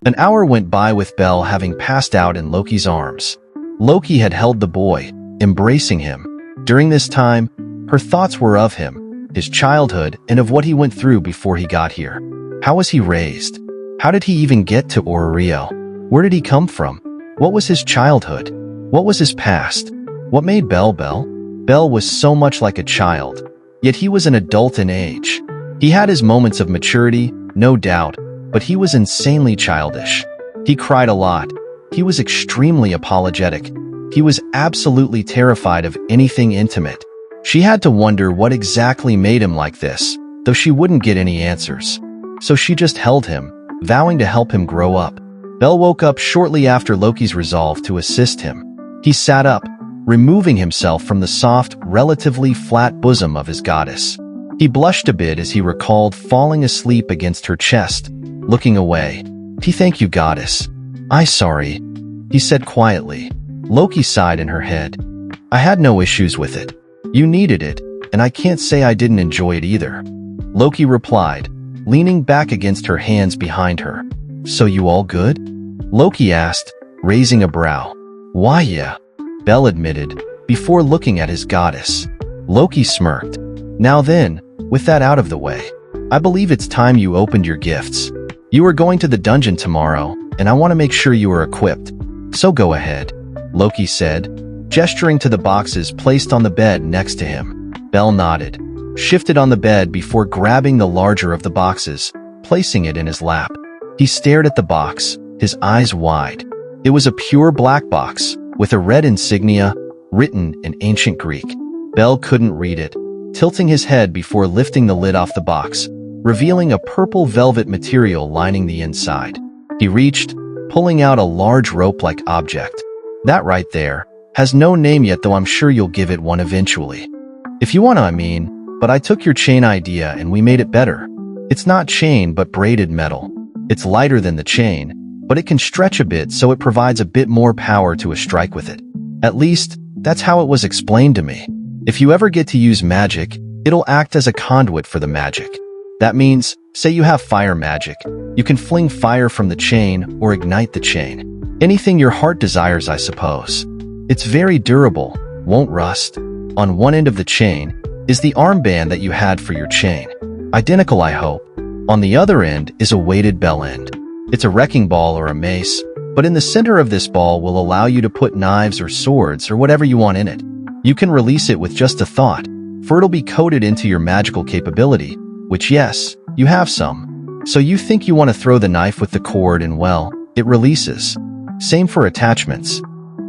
An hour went by with Belle having passed out in Loki's arms. Loki had held the boy, embracing him. During this time, her thoughts were of him, his childhood, and of what he went through before he got here. How was he raised? How did he even get to Ororio? Where did he come from? What was his childhood? What was his past? What made Belle Belle? Belle was so much like a child, yet he was an adult in age. He had his moments of maturity, no doubt, but he was insanely childish. He cried a lot. He was extremely apologetic. He was absolutely terrified of anything intimate. She had to wonder what exactly made him like this, though she wouldn't get any answers. So she just held him, vowing to help him grow up. Belle woke up shortly after Loki's resolve to assist him. He sat up, removing himself from the soft, relatively flat bosom of his goddess. He blushed a bit as he recalled falling asleep against her chest, looking away. Thank you, goddess. Sorry, he said quietly. Loki sighed in her head. I had no issues with it. You needed it, and I can't say I didn't enjoy it either. Loki replied, leaning back against her hands behind her. So you all good? Loki asked, raising a brow. Why, yeah, Belle admitted, before looking at his goddess. Loki smirked. Now then, with that out of the way, I believe it's time you opened your gifts. You are going to the dungeon tomorrow, and I want to make sure you are equipped. So go ahead, Loki said, gesturing to the boxes placed on the bed next to him. Belle nodded, shifted on the bed before grabbing the larger of the boxes, placing it in his lap. He stared at the box, his eyes wide. It was a pure black box, with a red insignia, written in ancient Greek. Belle couldn't read it, tilting his head before lifting the lid off the box, revealing a purple velvet material lining the inside. He reached, pulling out a large rope-like object. That right there has no name yet, though I'm sure you'll give it one eventually. If you want to, I mean, but I took your chain idea and we made it better. It's not chain but braided metal. It's lighter than the chain, but it can stretch a bit so it provides a bit more power to a strike with it. At least, that's how it was explained to me. If you ever get to use magic, it'll act as a conduit for the magic. That means, say you have fire magic, you can fling fire from the chain or ignite the chain. Anything your heart desires, I suppose. It's very durable, won't rust. On one end of the chain is the armband that you had for your chain. Identical, I hope. On the other end is a weighted bell end. It's a wrecking ball or a mace, but in the center of this ball will allow you to put knives or swords or whatever you want in it. You can release it with just a thought, for it'll be coded into your magical capability, which yes, you have some. So you think you want to throw the knife with the cord and well, it releases. Same for attachments.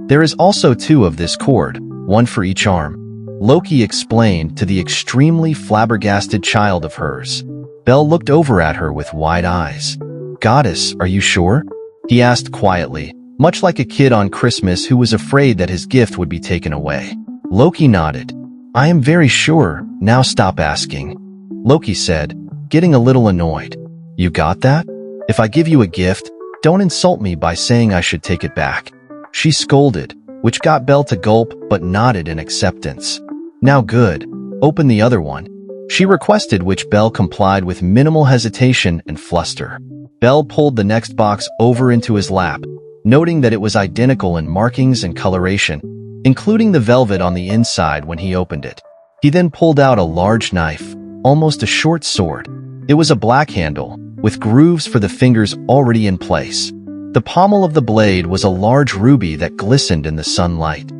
There is also 2 of this cord, one for each arm. Loki explained to the extremely flabbergasted child of hers. Belle looked over at her with wide eyes. Goddess, are you sure? He asked quietly, much like a kid on Christmas who was afraid that his gift would be taken away. Loki nodded. I am very sure, now stop asking. Loki said, getting a little annoyed. You got that? If I give you a gift, don't insult me by saying I should take it back. She scolded, which got Belle to gulp but nodded in acceptance. Now good, open the other one. She requested, which Belle complied with minimal hesitation and fluster. Belle pulled the next box over into his lap, noting that it was identical in markings and coloration, including the velvet on the inside when he opened it. He then pulled out a large knife, almost a short sword. It was a black handle, with grooves for the fingers already in place. The pommel of the blade was a large ruby that glistened in the sunlight.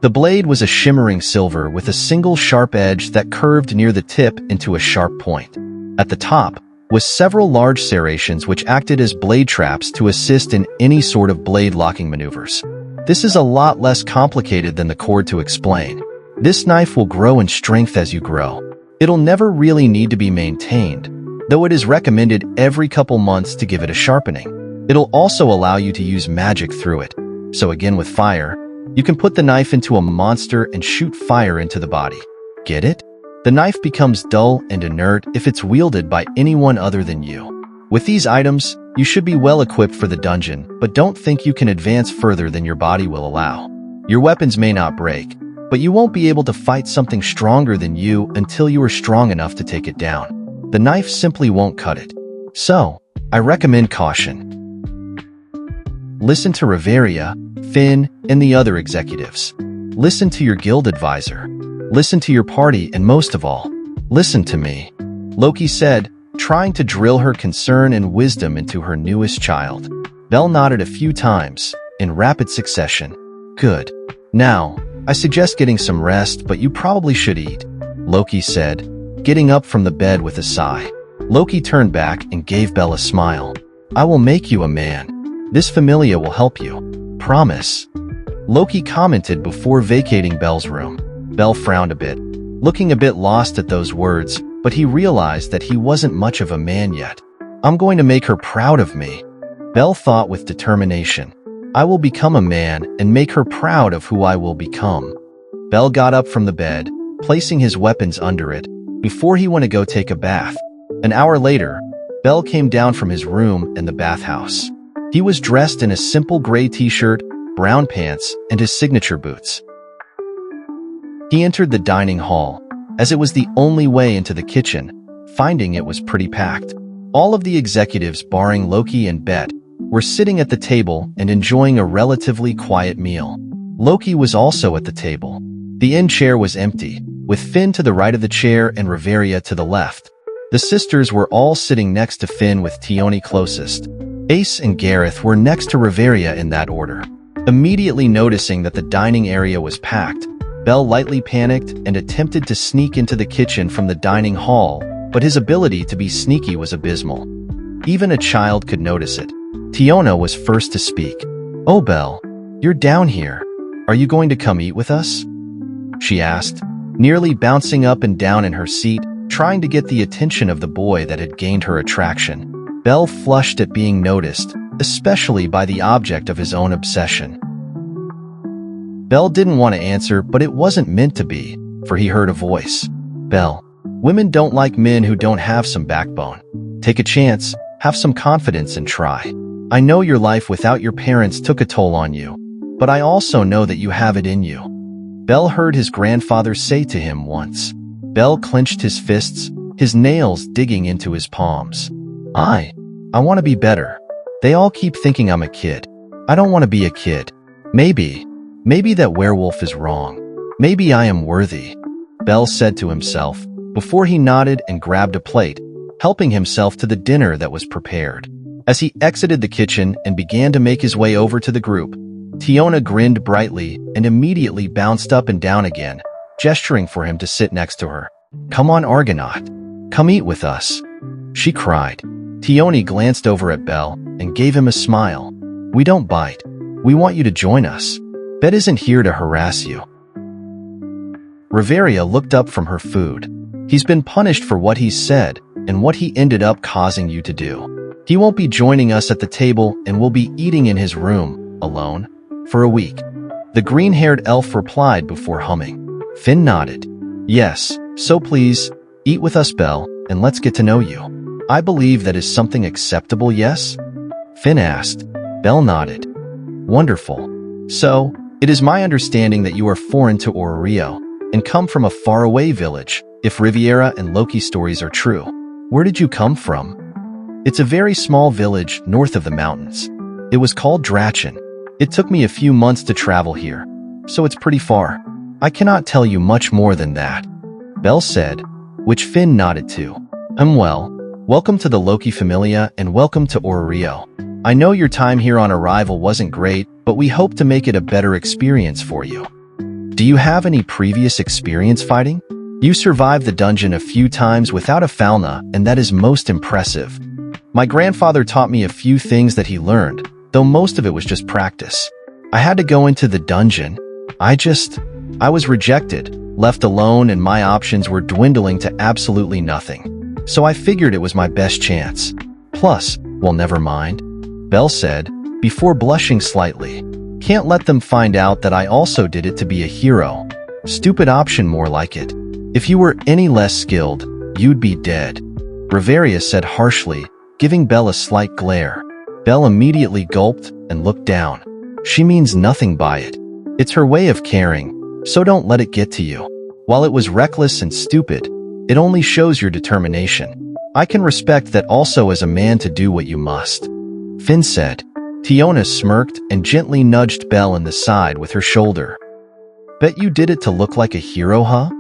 The blade was a shimmering silver with a single sharp edge that curved near the tip into a sharp point. At the top was several large serrations which acted as blade traps to assist in any sort of blade locking maneuvers. This is a lot less complicated than the cord to explain. This knife will grow in strength as you grow. It'll never really need to be maintained, though it is recommended every couple months to give it a sharpening. It'll also allow you to use magic through it. So again with fire, you can put the knife into a monster and shoot fire into the body. Get it? The knife becomes dull and inert if it's wielded by anyone other than you. With these items, you should be well equipped for the dungeon, but don't think you can advance further than your body will allow. Your weapons may not break, but you won't be able to fight something stronger than you until you are strong enough to take it down. The knife simply won't cut it. So, I recommend caution. Listen to Riveria, Finn, and the other executives. Listen to your guild advisor. Listen to your party, and most of all, listen to me," Loki said, trying to drill her concern and wisdom into her newest child. Belle nodded a few times, in rapid succession. "Good. Now, I suggest getting some rest, but you probably should eat," Loki said, getting up from the bed with a sigh. Loki turned back and gave Belle a smile. "I will make you a man. This familia will help you. Promise," Loki commented before vacating Belle's room. Belle frowned a bit, looking a bit lost at those words, but he realized that he wasn't much of a man yet. "I'm going to make her proud of me," Belle thought with determination. "I will become a man and make her proud of who I will become." Belle got up from the bed, placing his weapons under it, before he went to go take a bath. An hour later, Belle came down from his room in the bathhouse. He was dressed in a simple gray t-shirt, brown pants, and his signature boots. He entered the dining hall, as it was the only way into the kitchen, finding it was pretty packed. All of the executives, barring Loki and Bet, were sitting at the table and enjoying a relatively quiet meal. Loki was also at the table. The end chair was empty, with Finn to the right of the chair and Riveria to the left. The sisters were all sitting next to Finn with Tiona closest. Ace and Gareth were next to Riveria in that order. Immediately noticing that the dining area was packed, Belle lightly panicked and attempted to sneak into the kitchen from the dining hall, but his ability to be sneaky was abysmal. Even a child could notice it. Tiona was first to speak. "Oh, Belle, you're down here. Are you going to come eat with us?" she asked, nearly bouncing up and down in her seat, trying to get the attention of the boy that had gained her attraction. Belle flushed at being noticed, especially by the object of his own obsession. Belle didn't want to answer, but it wasn't meant to be, for he heard a voice. "Belle, women don't like men who don't have some backbone. Take a chance, have some confidence, and try. I know your life without your parents took a toll on you, but I also know that you have it in you," Belle heard his grandfather say to him once. Belle clenched his fists, his nails digging into his palms. I want to be better. They all keep thinking I'm a kid. I don't want to be a kid. Maybe that werewolf is wrong. Maybe I am worthy," Belle said to himself, before he nodded and grabbed a plate, helping himself to the dinner that was prepared. As he exited the kitchen and began to make his way over to the group, Tiona grinned brightly and immediately bounced up and down again, gesturing for him to sit next to her. "Come on, Argonaut. Come eat with us," she cried. Tiona glanced over at Belle and gave him a smile. "We don't bite. We want you to join us. Bet isn't here to harass you." Riveria looked up from her food. "He's been punished for what he said and what he ended up causing you to do. He won't be joining us at the table and will be eating in his room, alone, for a week," the green-haired elf replied before humming. Finn nodded. "Yes, so please, eat with us, Belle, and let's get to know you. I believe that is something acceptable, yes?" Finn asked. Belle nodded. "Wonderful. So, it is my understanding that you are foreign to Ororio and come from a faraway village, if Riviera and Loki stories are true. Where did you come from?" "It's a very small village north of the mountains. It was called Drachen. It took me a few months to travel here, so it's pretty far. I cannot tell you much more than that," Belle said, which Finn nodded to. Well, welcome to the Loki familia and welcome to Ororio. I know your time here on arrival wasn't great, but we hope to make it a better experience for you. Do you have any previous experience fighting? You survived the dungeon a few times without a falna, and that is most impressive. My grandfather taught me a few things that he learned, though most of it was just practice. I had to go into the dungeon. I was rejected, left alone, and my options were dwindling to absolutely nothing. So I figured it was my best chance. Plus, well, never mind," Belle said, before blushing slightly. "Can't let them find out that I also did it to be a hero. Stupid option, more like it. If you were any less skilled, you'd be dead," Riveria said harshly, giving Belle a slight glare. Belle immediately gulped and looked down. "She means nothing by it. It's her way of caring, so don't let it get to you. While it was reckless and stupid, it only shows your determination. I can respect that also as a man to do what you must," Finn said. Tiona smirked and gently nudged Belle in the side with her shoulder. Bet you did it to look like a hero, huh?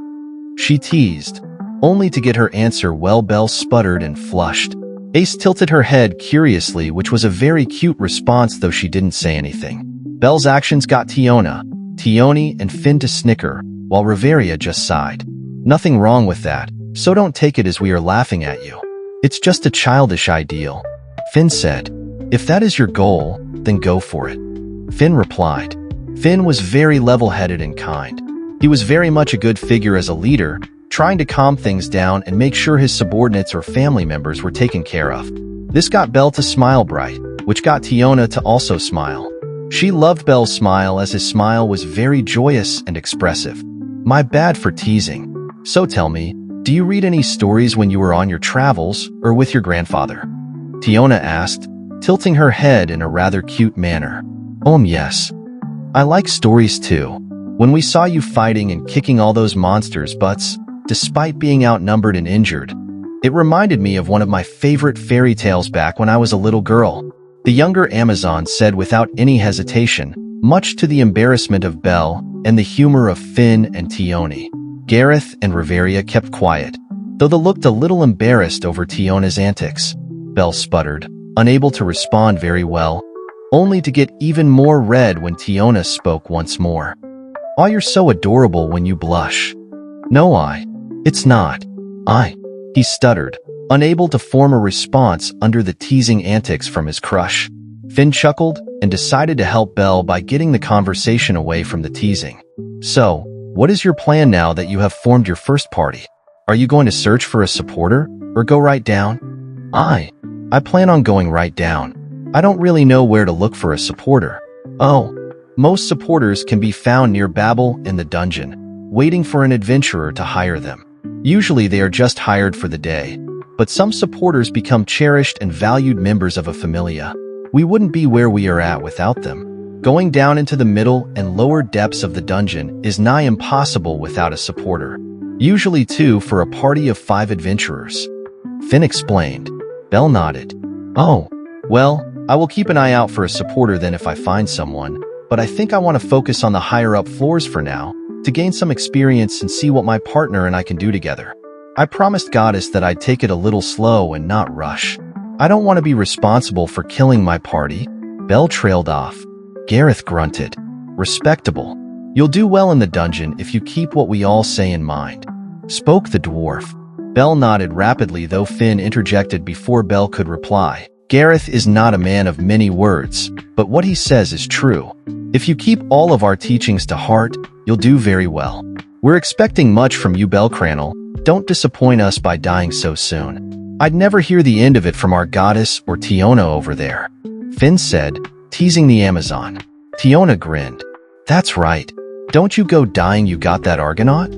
She teased, only to get her answer. Well, Belle sputtered and flushed. Ace tilted her head curiously, which was a very cute response, though she didn't say anything. Belle's actions got Tiona, Tioni, and Finn to snicker, while Riveria just sighed. Nothing wrong with that, so don't take it as we are laughing at you. It's just a childish ideal. Finn said, if that is your goal, then go for it. Finn replied. Finn was very level-headed and kind. He was very much a good figure as a leader, trying to calm things down and make sure his subordinates or family members were taken care of. This got Belle to smile bright, which got Tiona to also smile. She loved Belle's smile, as his smile was very joyous and expressive. My bad for teasing. So tell me, do you read any stories when you were on your travels or with your grandfather? Tiona asked, tilting her head in a rather cute manner. Yes. I like stories too. When we saw you fighting and kicking all those monsters' butts, despite being outnumbered and injured, it reminded me of one of my favorite fairy tales back when I was a little girl. The younger Amazon said without any hesitation, much to the embarrassment of Belle and the humor of Finn and Tioni. Gareth and Riveria kept quiet, though they looked a little embarrassed over Tiona's antics. Belle sputtered, unable to respond very well, only to get even more red when Tiona spoke once more. Oh, you're so adorable when you blush. No, it's not. He stuttered, unable to form a response under the teasing antics from his crush. Finn chuckled and decided to help Belle by getting the conversation away from the teasing. So, what is your plan now that you have formed your first party? Are you going to search for a supporter, or go right down? I plan on going right down. I don't really know where to look for a supporter. Most supporters can be found near Babel in the dungeon, waiting for an adventurer to hire them. Usually they are just hired for the day, but some supporters become cherished and valued members of a familia. We wouldn't be where we are at without them. Going down into the middle and lower depths of the dungeon is nigh impossible without a supporter. Usually 2 for a party of 5 adventurers. Finn explained. Belle nodded. Well, I will keep an eye out for a supporter then if I find someone, but I think I want to focus on the higher up floors for now, to gain some experience and see what my partner and I can do together. I promised Goddess that I'd take it a little slow and not rush. I don't want to be responsible for killing my party. Belle trailed off. Gareth grunted. Respectable. You'll do well in the dungeon if you keep what we all say in mind. Spoke the dwarf. Belle nodded rapidly, though Finn interjected before Belle could reply. Gareth is not a man of many words, but what he says is true. If you keep all of our teachings to heart, you'll do very well. We're expecting much from you, Belle Cranel. Don't disappoint us by dying so soon. I'd never hear the end of it from our goddess or Tiona over there. Finn said, teasing the Amazon. Tiona grinned. That's right. Don't you go dying, you got that Argonaut?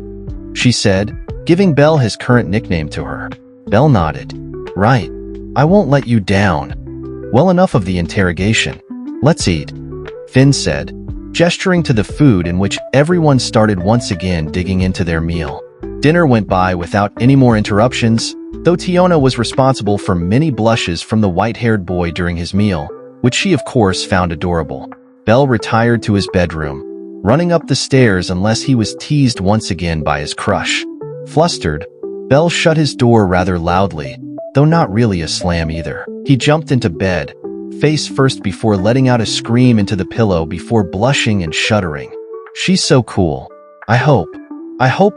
She said, giving Belle his current nickname to her. Belle nodded. Right. I won't let you down. Well, enough of the interrogation. Let's eat. Finn said, gesturing to the food, in which everyone started once again digging into their meal. Dinner went by without any more interruptions, though Tiona was responsible for many blushes from the white-haired boy during his meal, which she of course found adorable. Belle retired to his bedroom, running up the stairs unless he was teased once again by his crush. Flustered, Belle shut his door rather loudly, though not really a slam either. He jumped into bed, face first, before letting out a scream into the pillow before blushing and shuddering. She's so cool. I hope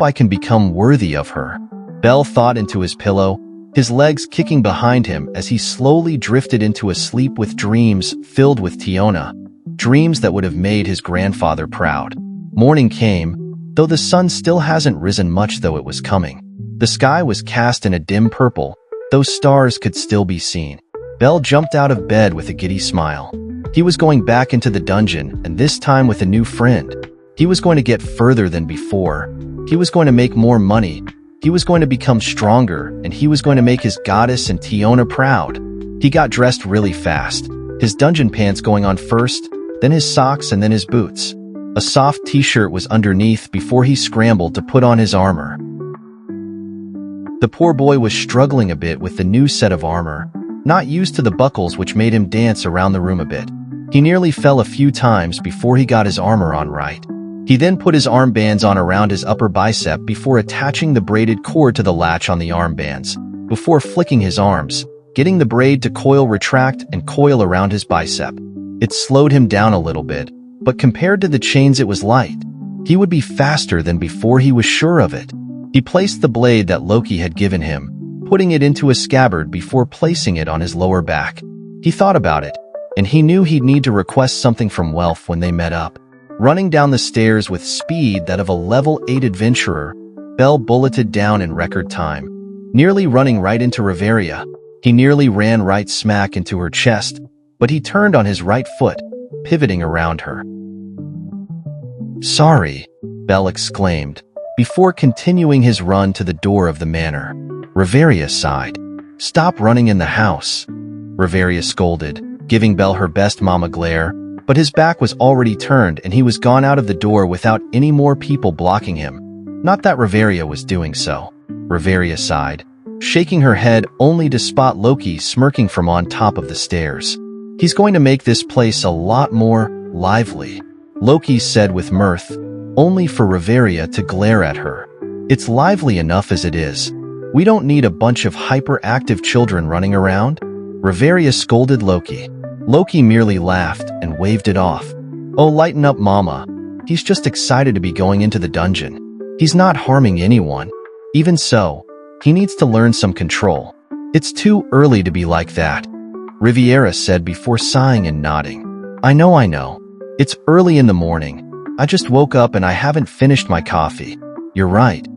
I can become worthy of her. Belle thought into his pillow, his legs kicking behind him as he slowly drifted into a sleep with dreams filled with Tiona, dreams that would have made his grandfather proud. Morning came, though the sun still hasn't risen much, though it was coming. The sky was cast in a dim purple, though stars could still be seen. Belle jumped out of bed with a giddy smile. He was going back into the dungeon, and this time with a new friend. He was going to get further than before. He was going to make more money. He was going to become stronger, and he was going to make his goddess and Tiona proud. He got dressed really fast, his dungeon pants going on first, then his socks, and then his boots. A soft t-shirt was underneath before he scrambled to put on his armor. The poor boy was struggling a bit with the new set of armor, not used to the buckles, which made him dance around the room a bit. He nearly fell a few times before he got his armor on right. He then put his armbands on around his upper bicep before attaching the braided cord to the latch on the armbands, before flicking his arms, getting the braid to coil, retract, and coil around his bicep. It slowed him down a little bit, but compared to the chains it was light. He would be faster than before, he was sure of it. He placed the blade that Loki had given him, putting it into a scabbard before placing it on his lower back. He thought about it, and he knew he'd need to request something from Welf when they met up. Running down the stairs with speed that of a level 8 adventurer, Bell bulleted down in record time, nearly running right into Riveria. He nearly ran right smack into her chest, but he turned on his right foot, pivoting around her. "Sorry," Bell exclaimed, before continuing his run to the door of the manor. Riveria sighed. "Stop running in the house," Riveria scolded, giving Bell her best mama glare, but his back was already turned and he was gone out of the door without any more people blocking him. Not that Riveria was doing so. Riveria sighed, shaking her head only to spot Loki smirking from on top of the stairs. "He's going to make this place a lot more lively," Loki said with mirth, only for Riveria to glare at her. "It's lively enough as it is. We don't need a bunch of hyperactive children running around," Riveria scolded Loki. Loki merely laughed and waved it off. "Oh, lighten up, mama. He's just excited to be going into the dungeon. He's not harming anyone. Even so, he needs to learn some control. It's too early to be like that," Riviera said before sighing and nodding. I know. It's early in the morning. I just woke up and I haven't finished my coffee. You're right.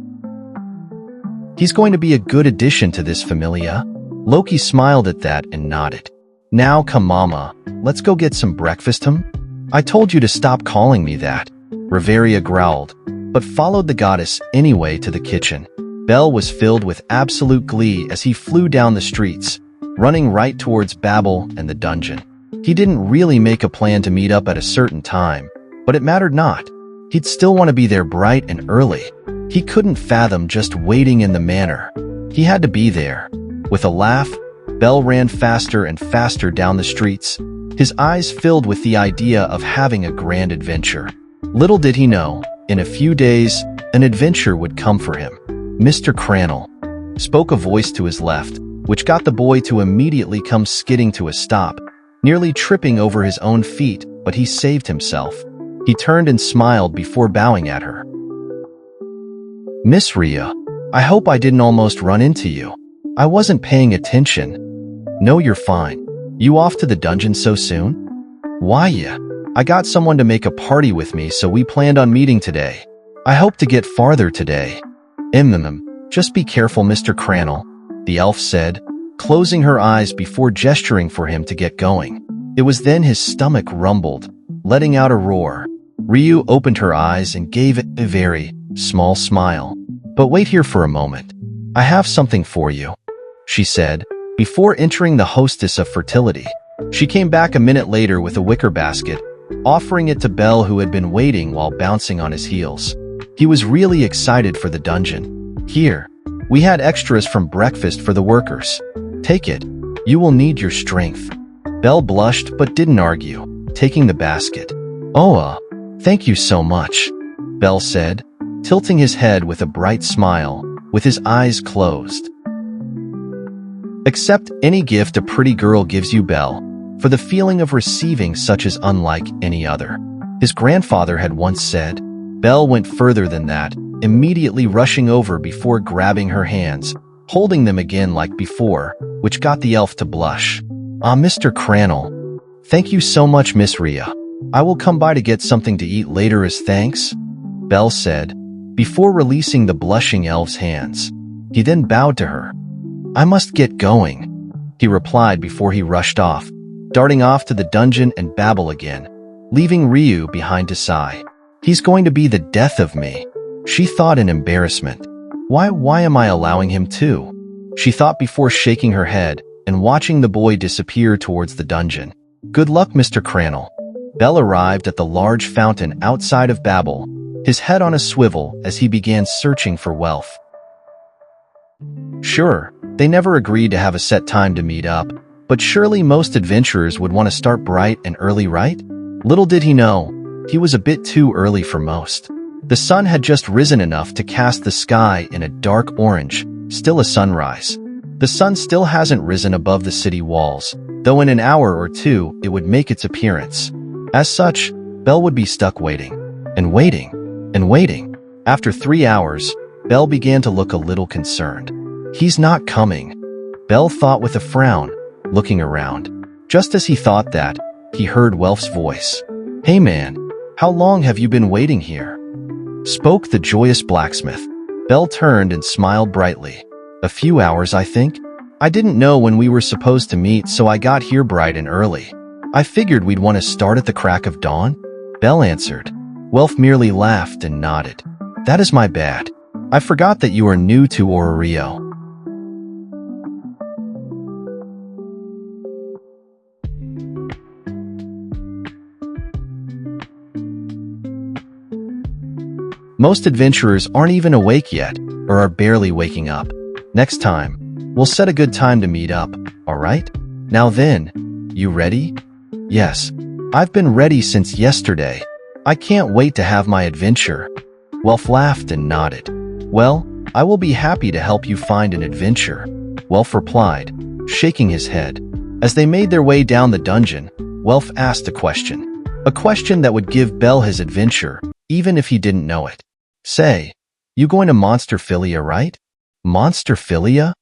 He's going to be a good addition to this familia." Loki smiled at that and nodded. "Now come, mama. Let's go get some breakfast, I told you to stop calling me that," Riveria growled, but followed the goddess anyway to the kitchen. Bell was filled with absolute glee as he flew down the streets, running right towards Babel and the dungeon. He didn't really make a plan to meet up at a certain time, but it mattered not. He'd still want to be there bright and early. He couldn't fathom just waiting in the manor. He had to be there. With a laugh, Bell ran faster and faster down the streets, his eyes filled with the idea of having a grand adventure. Little did he know, in a few days, an adventure would come for him. "Mr. Cranel," spoke a voice to his left, which got the boy to immediately come skidding to a stop, nearly tripping over his own feet, but he saved himself. He turned and smiled before bowing at her. "Miss Rhea, I hope I didn't almost run into you. I wasn't paying attention." "No, you're fine. You off to the dungeon so soon?" "Why, yeah. I got someone to make a party with me, so we planned on meeting today. I hope to get farther today." Just be careful, Mr. Cranel," the elf said, closing her eyes before gesturing for him to get going. It was then his stomach rumbled, letting out a roar. Ryu opened her eyes and gave it a very small smile. "But wait here for a moment. I have something for you," she said, before entering the hostess of fertility. She came back a minute later with a wicker basket, offering it to Bell, who had been waiting while bouncing on his heels. He was really excited for the dungeon. "Here, we had extras from breakfast for the workers. Take it. You will need your strength." Bell blushed but didn't argue, taking the basket. "Oh, thank you so much," Bell said, tilting his head with a bright smile, with his eyes closed. "Accept any gift a pretty girl gives you, Bell, for the feeling of receiving such is unlike any other," his grandfather had once said. Bell went further than that, immediately rushing over before grabbing her hands, holding them again like before, which got the elf to blush. "Ah, Mr. Cranel. Thank you so much, Miss Rhea. I will come by to get something to eat later as thanks," Bell said, before releasing the blushing elf's hands. He then bowed to her. "I must get going," he replied before he rushed off, darting off to the dungeon and Babel again, leaving Ryu behind to sigh. "He's going to be the death of me," she thought in embarrassment. Why am I allowing him to?" she thought before shaking her head and watching the boy disappear towards the dungeon. "Good luck, Mr. Cranel." Bell arrived at the large fountain outside of Babel, his head on a swivel as he began searching for Welf. Sure, they never agreed to have a set time to meet up, But surely most adventurers would want to start bright and early, right? Little did he know, he was a bit too early for most. The sun had just risen enough to cast the sky in a dark orange, still a sunrise. The sun still hasn't risen above the city walls, though in an hour or two it would make its appearance. As such, Belle would be stuck waiting, and waiting, and waiting. After 3 hours, Belle began to look a little concerned. He's not coming, Belle thought with a frown, looking around. Just as he thought that, he heard Welf's voice. "Hey man, how long have you been waiting here?" Spoke the joyous blacksmith. Belle turned and smiled brightly. "A few hours, I think. I didn't know when we were supposed to meet, so I got here bright and early. I figured we'd want to start at the crack of dawn," Belle answered. Welf merely laughed and nodded. "That is my bad. I forgot that you are new to Ororio." Most adventurers aren't even awake yet, or are barely waking up. Next time, we'll set a good time to meet up, alright? Now then, you ready? Yes, I've been ready since yesterday. I can't wait to have my adventure. Welf laughed and nodded. "Well, I will be happy to help you find an adventure," Welf replied, shaking his head. As they made their way down the dungeon, Welf asked a question. A question that would give Belle his adventure, even if he didn't know it. "Say, you going to Monster Philia, right?" "Monster Philia?"